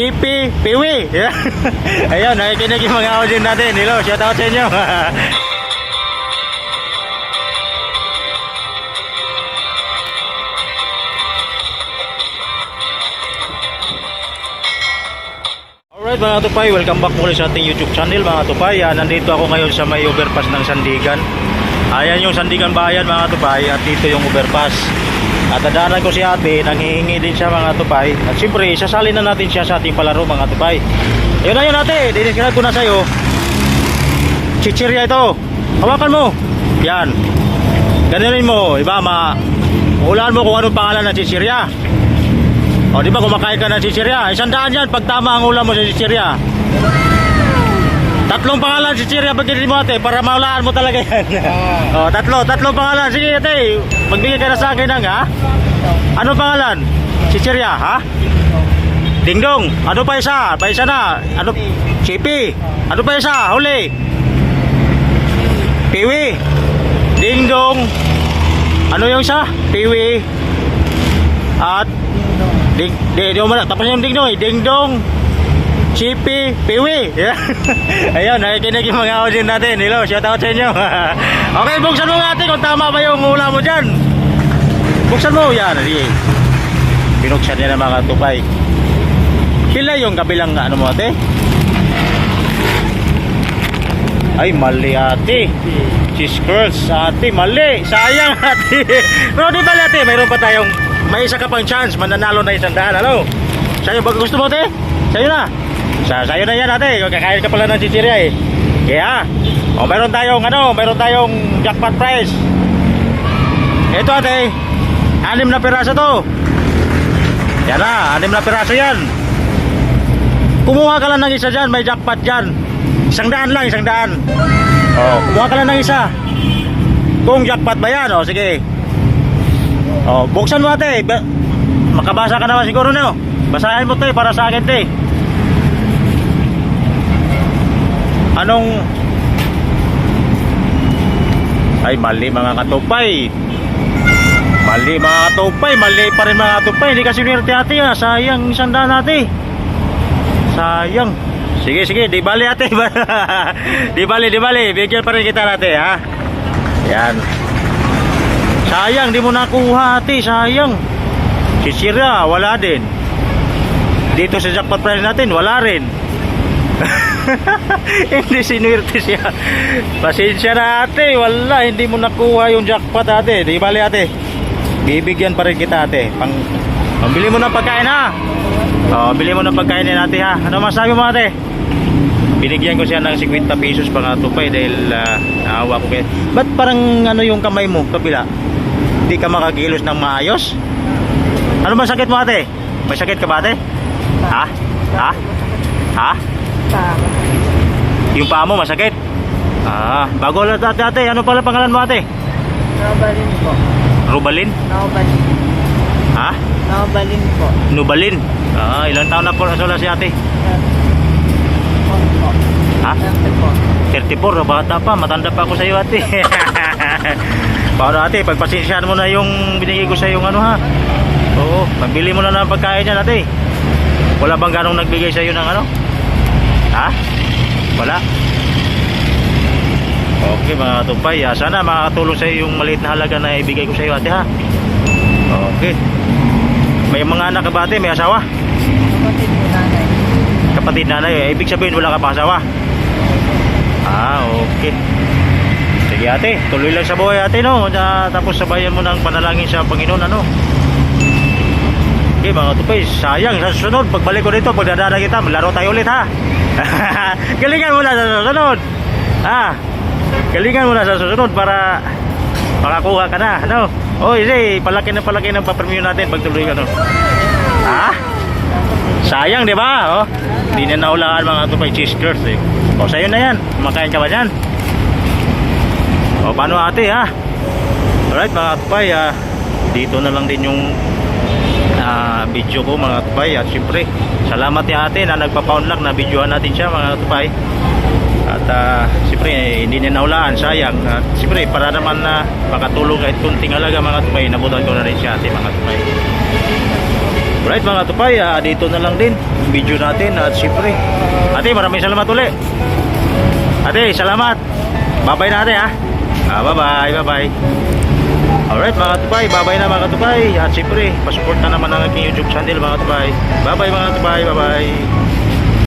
Chippy, Piwi. Yeah. Ayun, nakikinig yung mga audience natin. Hello, shout out sa inyo. Alright mga tupay, welcome back muli sa ating YouTube channel mga tupay. Nandito ako ngayon sa may overpass ng Sandigan. Ayan yung Sandigan Bayan mga tupay, at dito yung overpass. At dadaanan ko si ate, nanghihingi din siya mga tupay. At siyempre, sasali na natin siya sa ating palaro mga tupay. Ayun na yun ate, diniskilan ko na sa'yo. Chichirya ito. Hawakan mo. Yan. Ganun mo, iba hulaan mo kung anong pangalan ng chichirya. O di ba kumakain ka ng chichirya? 100 yan pag tama ang ulam mo sa chichirya. Tatlong pangalan chichirya pagkinin mo ate para maulaan mo talaga yan. O tatlong pangalan. Sige ate, magbigay ka na sa akin ng ha? Anong pangalan? Chichirya ha? Dingdong. Ano pa isa? Pa isa na. Ano? Chippy. Ano pa isa? Huli. Piwi. Dingdong. Ano yung isa? Piwi. At tapos yung dingdong eh. Dingdong, Chippy, Piwi. Yeah. Ayun, nakikinig yung mga audience natin. Hello, shout out sa inyo. Okay, buksan mo nga ate kung tama ba yung hula mo dyan. Buksan mo. Yan, binuksan niya ng mga tupay. Pila yung kabilang ano mo ate? Ay, mali ate. Cheese curls ate, mali. Sayang ate. Pero di ba ate, mayroon pa tayong may isa ka pang chance, mananalo na 100. Ano? Sa'yo ba gusto mo ate? Sa'yo na. Sa'yo na yan ate. Kakain ka pala ng chichirya eh. Kaya, meron tayong jackpot prize. Ito ate, 6 na piraso to. Yan na, 6 na piraso yan. Kumuha ka lang ng isa dyan, may jackpot dyan. 100 lang, 100. Kumuha ka lang ng isa. Kung jackpot ba yan, sige. Buksan mo ate. Makabasa ka naman siguro no. Basahin mo ito para sa akin ito. Anong ay mali mga katupay. Mali mga katupay. Mali pa rin mga katupay. Hindi kasi swerte ate ha. Sayang 100 ate. Sayang. Sige di bali ate. Di bali bigyan pa rin kita ate ha. Yan. Sayang, di mo nakuha ate, sayang. Chichirya, wala din. Dito sa jackpot prize natin, wala rin. Hindi sinuwerte siya. Pasensya na ate, wala, hindi mo nakuha yung jackpot ate. Di bali ate, bibigyan pa rin kita ate. Bili mo ng pagkain ha. Bili mo ng pagkain din ate ha. Ano masabi mo ate? Binigyan ko siya ng 50 pesos pang tupay dahil naawa ko kayo. Ba't parang yung kamay mo, kabila? Hindi ka makakilos ng maayos? Ano ba sakit mo ate? May sakit ka ba ate? Ha? Yung paa mo masakit? Bago lang ate. Ano pala pangalan mo ate? Nobalin po. Rubalin? Nobalin. Ha? Nobalin po. Nubalin? Ilang taon na po na si ate? 34 po. Ha? 34? Bata pa, matanda pa ako sa iyo ate. Paano ate, pagpasensyaan mo na yung binigay ko sa yung ano ha. Oo, magbili mo na ng pagkain dyan ate. Wala bang ganong nagbigay sa iyo ng ano? Ha? Wala? Okay mga tupay, sana makakatulong sa iyo yung maliit na halaga na ibigay ko sa iyo ate ha. Okay. May mga anak ka ba ate? May asawa? Kapatid po nanay. Kapatid nanay, ibig sabihin wala ka pa asawa? Okay. Sige ate, tuloy lang sa buhay ate no. Tapos sabayan mo ng panalangin sa Panginoon ano. Okay mga tupay, sayang sa susunod pagbalik ko dito, pagdadaan kita, maglaro tayo ulit ha. Galingan mo na sa susunod. Galingan mo na sa susunod para makakuha ka na ano. Palaki ng papremyo natin pag tuloy ka no. Sayang di ba? Hindi na naulaan mga tupay, cheese curls eh. Sa'yo na yan, kumakain ka ba dyan? Paano ate ha? Alright mga tupay, dito na lang din yung video ko mga tupay. At syempre salamat ni ate na nagpa-pound na videohan natin siya mga tupay. At syempre hindi na naulaan, sayang. At syempre para naman na makatulong kahit kunting halaga mga tupay, nabutan ko na rin siya ate mga tupay. Alright mga tupay, dito na lang din. video natin. At siyempre, ate, maraming salamat ulit. Ate, salamat. Bye-bye na ate ha. Bye-bye, bye-bye. Alright mga katubay, bye-bye na mga katubay. At siyempre, pasupport na naman ang aking YouTube channel mga katubay. Bye-bye mga katubay, bye-bye.